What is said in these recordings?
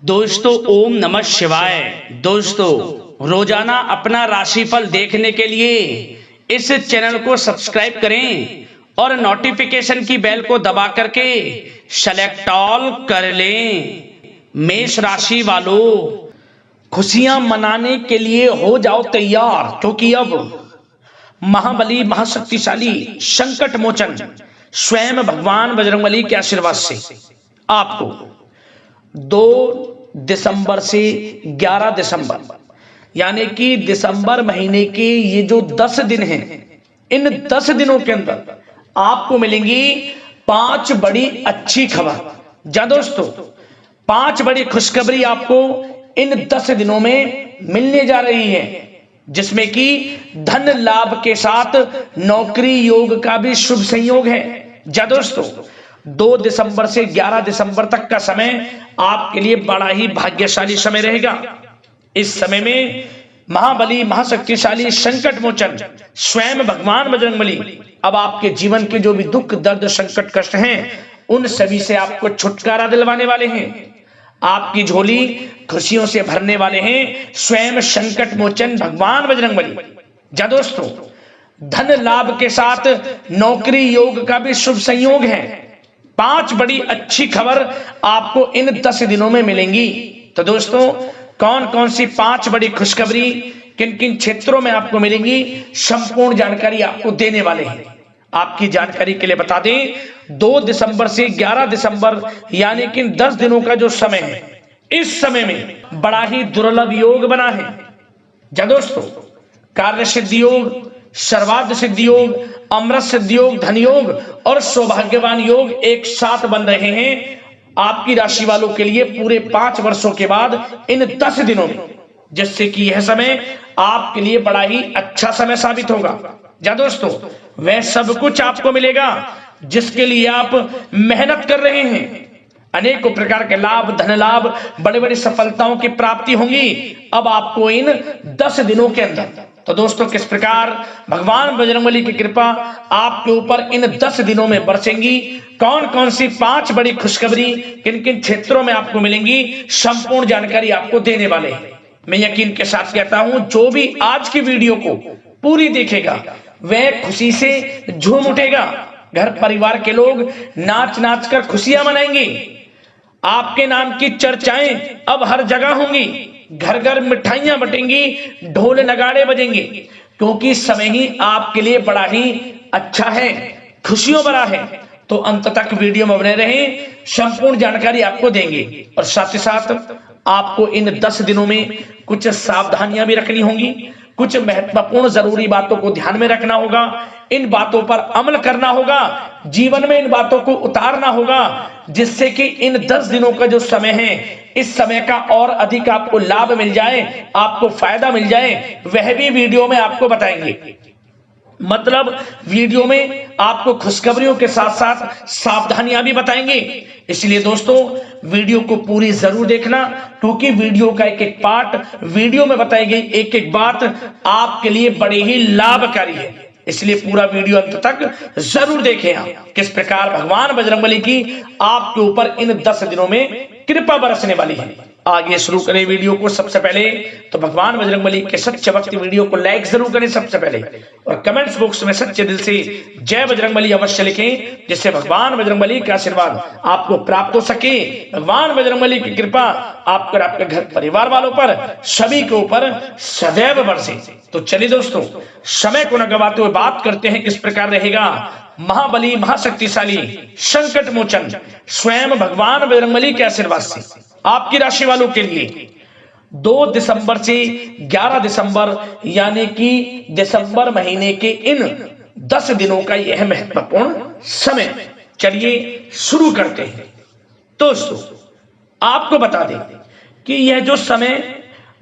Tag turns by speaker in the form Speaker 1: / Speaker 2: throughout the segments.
Speaker 1: दोस्तों ओम नमः शिवाय। दोस्तों रोजाना अपना राशिफल देखने के लिए इस चैनल को सब्सक्राइब करें और नोटिफिकेशन की बेल को दबा करके सेलेक्ट ऑल कर लें। मेष राशि वालों, खुशियां मनाने के लिए हो जाओ तैयार, क्योंकि अब महाबली महाशक्तिशाली संकट मोचन स्वयं भगवान बजरंगबली के आशीर्वाद से आपको 2 दिसंबर से 11 दिसंबर यानी कि दिसंबर महीने के ये जो 10 दिन हैं, इन 10 दिनों के अंदर आपको मिलेंगी 5 बड़ी अच्छी खबर। जा दोस्तों, 5 बड़ी खुशखबरी आपको इन 10 दिनों में मिलने जा रही है, जिसमें कि धन लाभ के साथ नौकरी योग का भी शुभ संयोग है। जा दोस्तों, 2 दिसंबर से 11 दिसंबर तक का समय आपके लिए बड़ा ही भाग्यशाली समय रहेगा। इस समय में महाबली महाशक्तिशाली संकट मोचन स्वयं भगवान बजरंगबली अब आपके जीवन के जो भी दुख दर्द संकट कष्ट हैं, उन सभी से आपको छुटकारा दिलवाने वाले हैं। आपकी झोली खुशियों से भरने वाले हैं स्वयं संकट मोचन भगवान बजरंगबली। जा दोस्तों, धन लाभ के साथ नौकरी योग का भी शुभ संयोग है। 5 बड़ी अच्छी खबर आपको इन 10 दिनों में मिलेंगी। तो दोस्तों, कौन कौन सी 5 बड़ी खुशखबरी किन किन क्षेत्रों में आपको मिलेंगी, संपूर्ण जानकारी आपको देने वाले हैं। आपकी जानकारी के लिए बता दें, 2 दिसंबर से 11 दिसंबर यानी कि 10 दिनों का जो समय है, इस समय में बड़ा ही दुर्लभ योग बना है। जा दोस्तों, कार्य सिद्धि योग, सर्वार्थ सिद्धि योग, अमृत सिद्धि योग, धन योग और सौभाग्यवान योग एक साथ बन रहे हैं आपकी राशि वालों के लिए पूरे 5 वर्षों के बाद इन 10 दिनों में, जिससे कि यह समय आपके लिए बड़ा ही अच्छा समय साबित होगा। जा दोस्तों, वह सब कुछ आपको मिलेगा जिसके लिए आप मेहनत कर रहे हैं। अनेकों प्रकार के लाभ, धन लाभ, बड़े बड़ी सफलताओं की प्राप्ति होंगी अब आपको इन 10 दिनों के अंदर। तो दोस्तों, किस प्रकार भगवान बजरंगबली की कृपा आपके ऊपर इन 10 दिनों में बरसेंगी, कौन कौन सी 5 बड़ी खुशखबरी किन किन क्षेत्रों में आपको मिलेंगी, संपूर्ण जानकारी आपको देने वाले हैं। मैं यकीन के साथ कहता हूं, जो भी आज की वीडियो को पूरी देखेगा वह खुशी से झूम उठेगा। घर परिवार के लोग नाच नाच कर खुशियां मनाएंगे। आपके नाम की चर्चाएं अब हर जगह होंगी। घर घर मिठाइयां बटेंगी, ढोल नगाड़े बजेंगे, क्योंकि समय ही आपके लिए बड़ा ही अच्छा है, खुशियों भरा है। तो अंत तक वीडियो में बने रहें, संपूर्ण जानकारी आपको देंगे। और साथ ही साथ आपको इन 10 दिनों में कुछ सावधानियां भी रखनी होंगी, कुछ महत्वपूर्ण जरूरी बातों को ध्यान में रखना होगा, इन बातों पर अमल करना होगा, जीवन में इन बातों को उतारना होगा, जिससे कि इन 10 दिनों का जो समय है, इस समय का और अधिक आपको लाभ मिल जाए, आपको फायदा मिल जाए, वह भी वीडियो में आपको बताएंगे। मतलब वीडियो में आपको खुशखबरियों के साथ साथ सावधानियां भी बताएंगे। इसलिए दोस्तों, वीडियो को पूरी जरूर देखना, क्योंकि वीडियो का एक एक पार्ट, वीडियो में बताई गई एक एक बात आपके लिए बड़ी ही लाभकारी है। इसलिए पूरा वीडियो अंत तक जरूर देखें आप किस प्रकार भगवान बजरंगबली की आपके ऊपर इन 10 दिनों में कृपा बरसने वाली है। आगे शुरू करें वीडियो को। सबसे पहले तो भगवान बजरंगबली के सच्चे भक्त वीडियो को लाइक जरूर करें सबसे पहले, और कमेंट्स बॉक्स में सच्चे दिल से जय बजरंगबली अवश्य लिखें, जिससे भगवान बजरंगबली का आशीर्वाद आपको प्राप्त हो सके। भगवान बजरंगबली की कृपा आपको, आपके घर परिवार वालों पर, सभी के ऊपर सदैव बरसे। तो चलिए दोस्तों, समय को न गवाते हुए बात करते हैं किस प्रकार रहेगा महाबली महाशक्तिशाली संकट मोचन स्वयं भगवान बजरंगबली के आशीर्वाद से आपकी राशि वालों के लिए 2 दिसंबर से 11 दिसंबर यानी कि दिसंबर महीने के इन 10 दिनों का यह महत्वपूर्ण समय। चलिए शुरू करते हैं। दोस्तों, आपको बता दें कि यह जो समय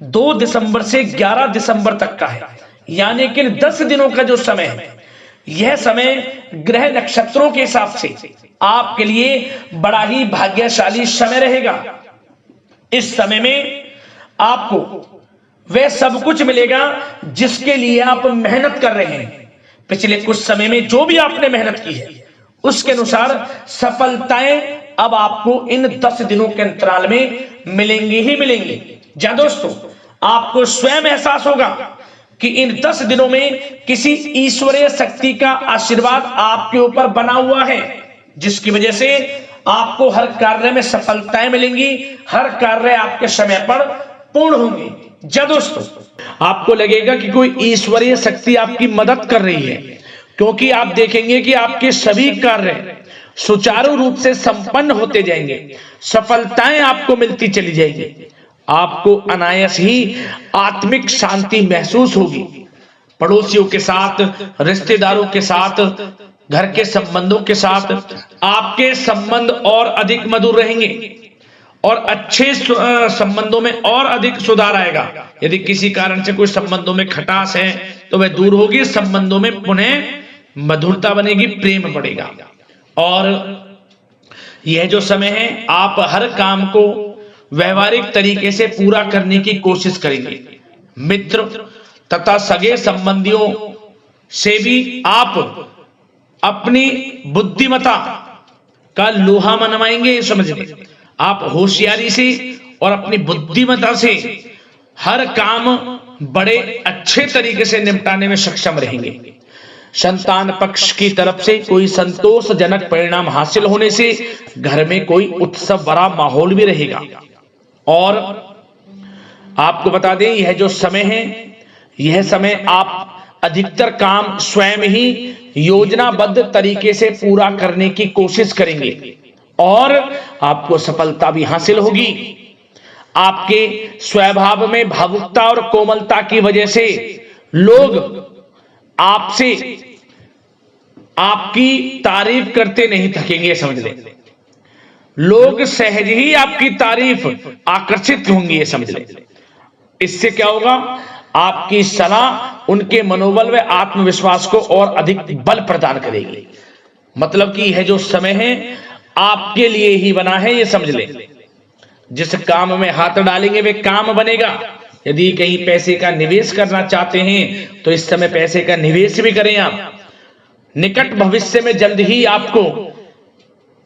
Speaker 1: 2 दिसंबर से 11 दिसंबर तक का है, यानी कि 10 दिनों का जो समय है, यह समय ग्रह नक्षत्रों के हिसाब से आपके लिए बड़ा ही भाग्यशाली समय रहेगा। इस समय में आपको वह सब कुछ मिलेगा जिसके लिए आप मेहनत कर रहे हैं। पिछले कुछ समय में जो भी आपने मेहनत की है, उसके अनुसार सफलताएं अब आपको इन 10 दिनों के अंतराल में मिलेंगी ही मिलेंगी। जहां दोस्तों आपको स्वयं एहसास होगा कि इन 10 दिनों में किसी ईश्वरीय शक्ति का आशीर्वाद आपके ऊपर बना हुआ है, जिसकी वजह से आपको हर कार्य में सफलताएं मिलेंगी, हर कार्य आपके समय पर पूर्ण होंगे। जब दोस्तों आपको लगेगा कि कोई ईश्वरीय शक्ति आपकी मदद कर रही है, क्योंकि आप देखेंगे कि आपके सभी कार्य सुचारू रूप से संपन्न होते जाएंगे, सफलताएं आपको मिलती चली जाएंगी, आपको अनायास ही आत्मिक शांति महसूस होगी। पड़ोसियों के साथ, रिश्तेदारों के साथ, घर के संबंधों के साथ आपके संबंध और अधिक मधुर रहेंगे और अच्छे संबंधों में और अधिक सुधार आएगा। यदि किसी कारण से कोई संबंधों में खटास है तो वह दूर होगी, संबंधों में पुनः मधुरता बनेगी, प्रेम बढ़ेगा। और यह जो समय है आप हर काम को व्यवहारिक तरीके से पूरा करने की कोशिश करेंगे। मित्र तथा सगे संबंधियों से भी आप अपनी बुद्धिमत्ता का लोहा मनवाएंगे। समझ लें, आप होशियारी से और अपनी बुद्धिमत्ता से हर काम बड़े अच्छे तरीके से निपटाने में सक्षम रहेंगे। संतान पक्ष की तरफ से कोई संतोषजनक परिणाम हासिल होने से घर में कोई उत्सव भरा माहौल भी रहेगा। और आपको बता दें, यह जो समय है, यह समय आप अधिकतर काम स्वयं ही योजनाबद्ध तरीके से पूरा करने की कोशिश करेंगे और आपको सफलता भी हासिल होगी। आपके स्वभाव में भावुकता और कोमलता की वजह से लोग आपसे आपकी तारीफ करते नहीं थकेंगे। समझ लें, लोग सहज ही आपकी तारीफ आकर्षित होंगी, ये समझ लें। इससे क्या होगा, आपकी सलाह उनके मनोबल व आत्मविश्वास को और अधिक बल प्रदान करेगी। मतलब कि यह जो समय है आपके लिए ही बना है, ये समझ लें। जिस काम में हाथ डालेंगे वे काम बनेगा। यदि कहीं पैसे का निवेश करना चाहते हैं तो इस समय पैसे का निवेश भी करें आप। निकट भविष्य में जल्द ही आपको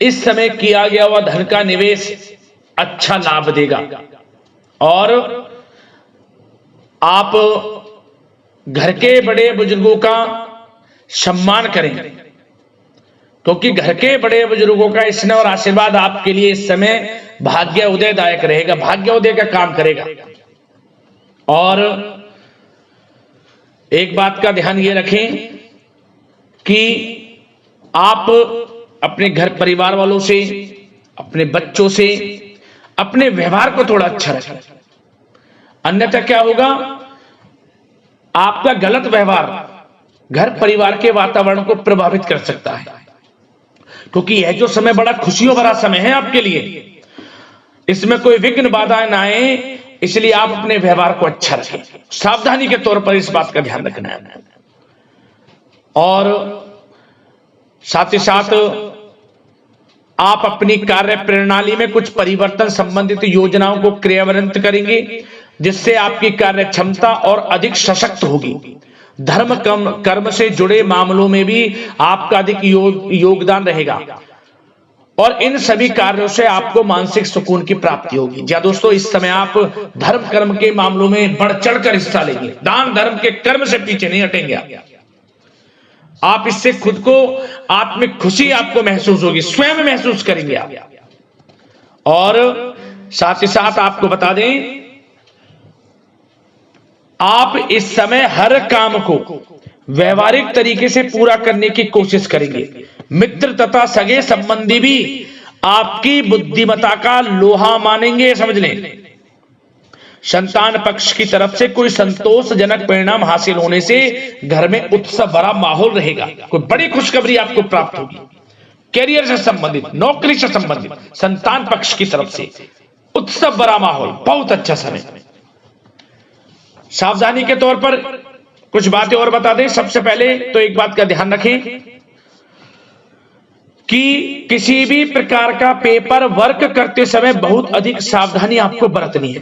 Speaker 1: इस समय किया गया हुआ धन का निवेश अच्छा लाभ देगा। और आप घर के बड़े बुजुर्गों का सम्मान करें, क्योंकि घर के बड़े बुजुर्गों का स्नेह और आशीर्वाद आपके लिए इस समय भाग्य उदयदायक रहेगा, भाग्य उदय का काम करेगा। और एक बात का ध्यान ये रखें कि आप अपने घर परिवार वालों से, अपने बच्चों से अपने व्यवहार को थोड़ा अच्छा रखें। अन्यथा क्या होगा, आपका गलत व्यवहार घर परिवार के वातावरण को प्रभावित कर सकता है। क्योंकि यह जो समय बड़ा खुशियों भरा समय है आपके लिए, इसमें कोई विघ्न बाधाएं ना आए, इसलिए आप अपने व्यवहार को अच्छा रखें। सावधानी के तौर पर इस बात का ध्यान रखना है। और साथ ही साथ आप अपनी कार्य प्रणाली में कुछ परिवर्तन संबंधित योजनाओं को क्रियान्वित करेंगे, जिससे आपकी कार्य क्षमता और अधिक सशक्त होगी। धर्म कर्म से जुड़े मामलों में भी आपका अधिक योगदान रहेगा और इन सभी कार्यों से आपको मानसिक सुकून की प्राप्ति होगी। जी दोस्तों, इस समय आप धर्म कर्म के मामलों में बढ़ चढ़कर हिस्सा लेंगे। दान धर्म के कर्म से पीछे नहीं हटेंगे आप। इससे खुद को आत्मिक खुशी आपको महसूस होगी, स्वयं महसूस करेंगे आप। और साथ ही साथ आपको बता दें, आप इस समय हर काम को व्यवहारिक तरीके से पूरा करने की कोशिश करेंगे। मित्र तथा सगे संबंधी भी आपकी बुद्धिमत्ता का लोहा मानेंगे। समझ लें, संतान पक्ष की तरफ से कोई संतोषजनक परिणाम हासिल होने से घर में उत्सव भरा माहौल रहेगा। कोई बड़ी खुशखबरी आपको प्राप्त होगी। कैरियर से संबंधित, नौकरी से संबंधित, संतान पक्ष की तरफ से उत्सव भरा माहौल, बहुत अच्छा समय। सावधानी के तौर पर कुछ बातें और बता दें। सबसे पहले तो एक बात का ध्यान रखें कि किसी भी प्रकार का पेपर वर्क करते समय बहुत अधिक सावधानी आपको बरतनी है।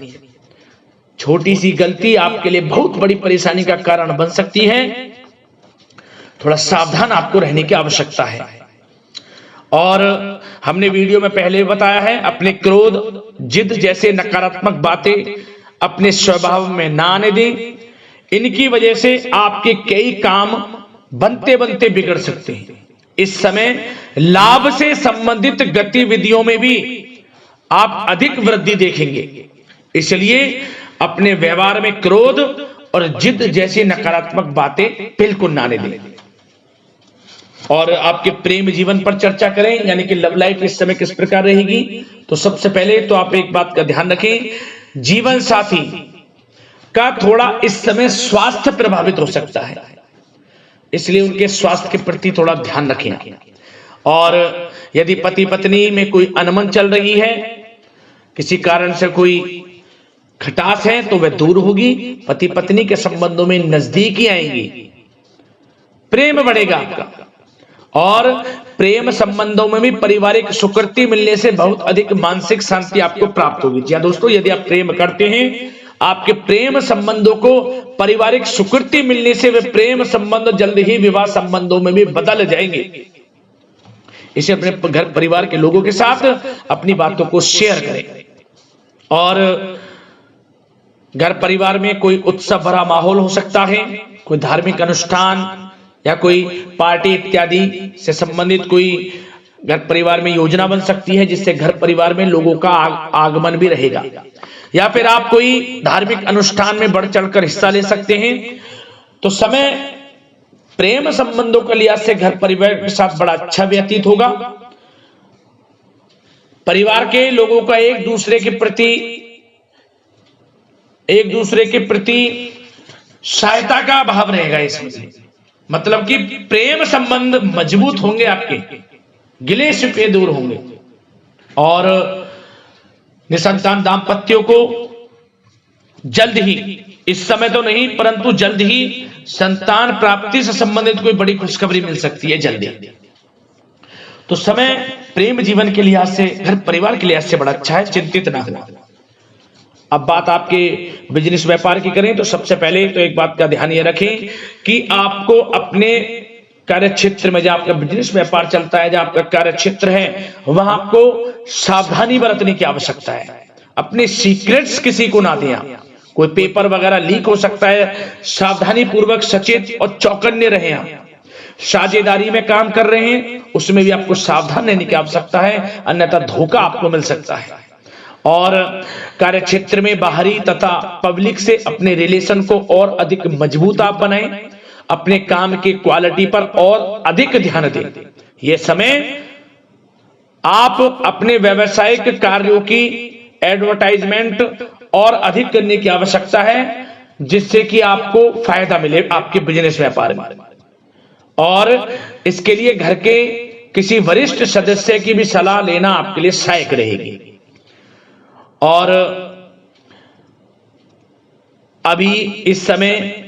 Speaker 1: छोटी सी गलती आपके लिए बहुत बड़ी परेशानी का कारण बन सकती है। थोड़ा सावधान आपको रहने की आवश्यकता है। और हमने वीडियो में पहले बताया है, अपने क्रोध, जिद जैसे नकारात्मक बातें अपने स्वभाव में ना आने दें। इनकी वजह से आपके कई काम बनते बनते बिगड़ सकते हैं। इस समय लाभ से संबंधित गतिविधियों में भी आप अधिक वृद्धि देखेंगे, इसलिए अपने व्यवहार में क्रोध और जिद जैसी नकारात्मक बातें बिल्कुल ना आने दें। और आपके प्रेम जीवन पर चर्चा करें, यानी कि लव लाइफ इस समय किस प्रकार रहेगी। तो सबसे पहले तो आप एक बात का ध्यान रखें, जीवन साथी का थोड़ा इस समय स्वास्थ्य प्रभावित हो सकता है, इसलिए उनके स्वास्थ्य के प्रति थोड़ा ध्यान रखें। और यदि पति पत्नी में कोई अनबन चल रही है, किसी कारण से कोई खटास है, तो वह दूर होगी। पति पत्नी के संबंधों में नजदीकी आएंगी, प्रेम बढ़ेगा आपका। और प्रेम संबंधों में भी पारिवारिक स्वीकृति मिलने से बहुत अधिक मानसिक शांति आपको प्राप्त होगी। जी दोस्तों, यदि आप प्रेम करते हैं, आपके प्रेम संबंधों को पारिवारिक स्वीकृति मिलने से वे प्रेम संबंध जल्द ही विवाह संबंधों में भी बदल जाएंगे। इसे अपने घर परिवार के लोगों के साथ अपनी बातों को शेयर करें। और घर परिवार में कोई उत्सव भरा माहौल हो सकता है, कोई धार्मिक अनुष्ठान या कोई पार्टी इत्यादि से संबंधित कोई घर परिवार में योजना बन सकती है, जिससे घर परिवार में लोगों का आगमन भी रहेगा। या फिर आप कोई धार्मिक अनुष्ठान में बढ़ चढ़कर हिस्सा ले सकते हैं। तो समय प्रेम संबंधों के लिहाज से घर परिवार के साथ बड़ा अच्छा व्यतीत होगा। परिवार के लोगों का एक दूसरे के प्रति सहायता का भाव रहेगा इसमें, मतलब कि प्रेम संबंध मजबूत होंगे, आपके गिले शिकवे दूर होंगे। और निसंतान दाम्पत्यों को जल्द ही, इस समय तो नहीं परंतु जल्द ही संतान प्राप्ति से संबंधित कोई बड़ी खुशखबरी मिल सकती है जल्दी। तो समय प्रेम जीवन के लिहाज से, घर परिवार के लिहाज से बड़ा अच्छा है, चिंतित ना हो। अब बात आपके बिजनेस व्यापार की करें, तो सबसे पहले तो एक बात का ध्यान ये रखें कि आपको अपने कार्य क्षेत्र में, जहां आपका बिजनेस व्यापार चलता है, जहां आपका कार्य क्षेत्र है, वहां आपको सावधानी बरतने की आवश्यकता है। अपने सीक्रेट्स किसी को ना दें। कोई पेपर वगैरह लीक हो सकता है, सावधानी पूर्वक सचेत और चौकन्ने रहें। आप साझेदारी में काम कर रहे हैं, उसमें भी आपको सावधान रहने की आवश्यकता है, अन्यथा धोखा आपको मिल सकता है। और कार्य क्षेत्र में बाहरी तथा पब्लिक से अपने रिलेशन को और अधिक मजबूत आप बनाएं। अपने काम की क्वालिटी पर और अधिक ध्यान दें। यह समय आप अपने व्यावसायिक कार्यों की एडवर्टाइजमेंट और अधिक करने की आवश्यकता है, जिससे कि आपको फायदा मिले आपके बिजनेस व्यापार में। और इसके लिए घर के किसी वरिष्ठ सदस्य की भी सलाह लेना आपके लिए सहायक रहेगी। और अभी इस समय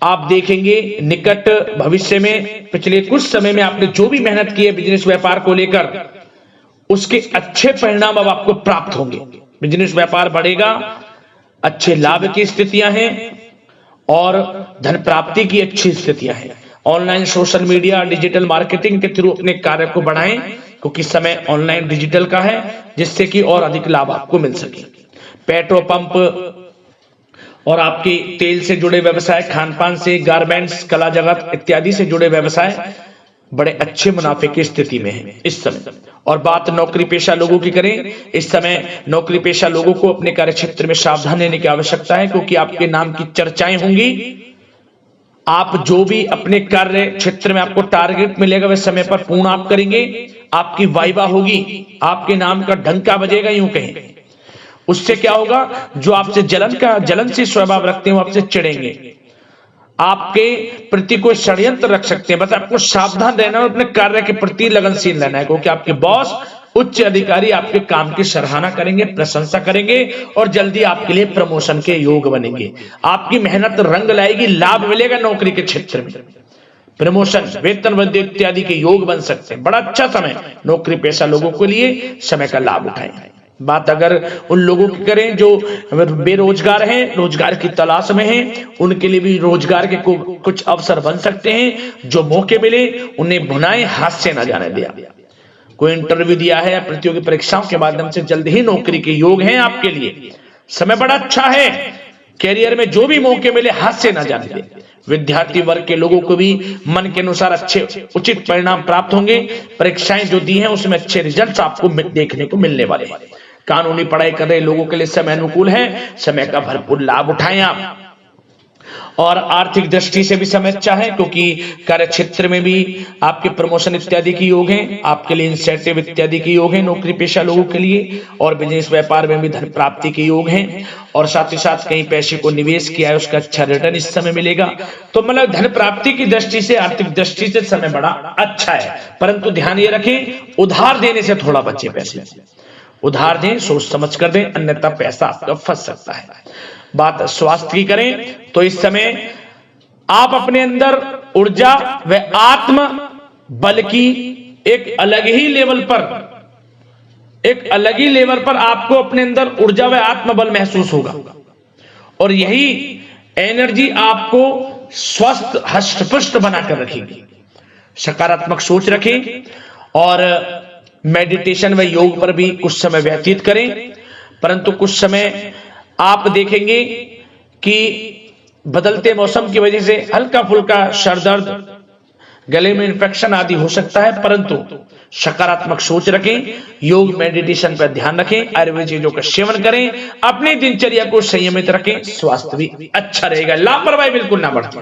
Speaker 1: आप देखेंगे, निकट भविष्य में, पिछले कुछ समय में आपने जो भी मेहनत की है बिजनेस व्यापार को लेकर, उसके अच्छे परिणाम अब आपको प्राप्त होंगे। बिजनेस व्यापार बढ़ेगा, अच्छे लाभ की स्थितियां हैं और धन प्राप्ति की अच्छी स्थितियां हैं। Online social media, digital marketing के थ्रू अपने कार्य को बढ़ाएं, क्योंकि समय ऑनलाइन डिजिटल का है, जिससे कि और अधिक लाभ आपको मिल सके। पेट्रोल पंप और आपके तेल से जुड़े व्यवसाय, खान पान से, गारमेंट्स, कला जगत इत्यादि से जुड़े व्यवसाय बड़े अच्छे मुनाफे की स्थिति में है इस समय। और बात नौकरी पेशा लोगों की करें, इस समय नौकरी पेशा लोगों को अपने कार्य क्षेत्र में सावधान रहने की आवश्यकता है, क्योंकि आपके नाम की चर्चाएं होंगी। आप जो भी अपने कार्य क्षेत्र में आपको टारगेट मिलेगा, वह समय पर पूर्ण आप करेंगे। आपकी वाइवा होगी, आपके नाम का डंका बजेगा, यूं कहें। उससे क्या होगा, जो आपसे जलनशील स्वभाव रखते हैं वो आपसे चिढ़ेंगे, आपके प्रति कोई षड्यंत्र रख सकते हैं। बस आपको सावधान रहना और अपने कार्य के प्रति लगनशील रहना है, क्योंकि आपके बॉस, उच्च अधिकारी आपके काम की सराहना करेंगे, प्रशंसा करेंगे और जल्दी आपके लिए प्रमोशन के योग बनेंगे। आपकी मेहनत रंग लाएगी, लाभ मिलेगा नौकरी के क्षेत्र में, प्रमोशन, वेतन वृद्धि इत्यादि के योग बन सकते हैं। बड़ा अच्छा समय नौकरी पेशा लोगों के लिए, समय का लाभ उठाएं। बात अगर उन लोगों की करें जो बेरोजगार हैं, रोजगार की तलाश में हैं, उनके लिए भी रोजगार के कुछ अवसर बन सकते हैं। जो मौके मिले उन्हें भुनाएं, हाथ से ना जाने दिया।
Speaker 2: कोई इंटरव्यू दिया है या प्रतियोगी परीक्षाओं के माध्यम से जल्द ही नौकरी के योग हैं आपके लिए। समय बड़ा अच्छा है। कैरियर में जो भी मौके मिले हाथ से ना जाने दें। विद्यार्थी वर्ग के लोगों को भी मन के अनुसार अच्छे उचित परिणाम प्राप्त होंगे। परीक्षाएं जो दी हैं उसमें अच्छे रिजल्ट्स आपको देखने को मिलने वाले हैं। कानूनी पढ़ाई कर रहे लोगों के लिए समय अनुकूल है। समय का भरपूर लाभ उठाएं आप। और आर्थिक दृष्टि से भी समय अच्छा है, क्योंकि कार्य क्षेत्र में भी आपके प्रमोशन इत्यादि के योग हैं। आपके लिए इंसेंटिव इत्यादि के योग हैं नौकरी पेशा लोगों के लिए। और बिजनेस व्यापार में भी धन प्राप्ति के योग हैं। और साथ ही साथ कहीं पैसे को निवेश किया है उसका अच्छा रिटर्न इस समय मिलेगा। तो मतलब धन प्राप्ति की दृष्टि से, आर्थिक दृष्टि से समय बड़ा अच्छा है। परंतु ध्यान ये रखें, उधार देने से थोड़ा बचे। पैसे उधार दें, सोच समझ कर दें, अन्यथा पैसा आपका फंस सकता है। बात स्वास्थ्य की करें तो इस समय आप अपने अंदर ऊर्जा व आत्म बल की एक अलग ही लेवल पर आपको अपने अंदर ऊर्जा व आत्म बल महसूस होगा। और यही एनर्जी आपको स्वस्थ हष्ट-पुष्ट बनाकर रखेगी। सकारात्मक सोच रखें और मेडिटेशन व योग पर भी कुछ समय व्यतीत करें। परंतु कुछ समय आप देखेंगे कि बदलते मौसम की वजह से हल्का फुल्का सर दर्द, गले में इंफेक्शन आदि हो सकता है। परंतु सकारात्मक सोच रखें, योग मेडिटेशन पर ध्यान रखें, आयुर्वेद चीजों का सेवन करें, अपनी दिनचर्या को संयमित रखें, स्वास्थ्य भी अच्छा रहेगा। लापरवाही बिल्कुल ना बरतें।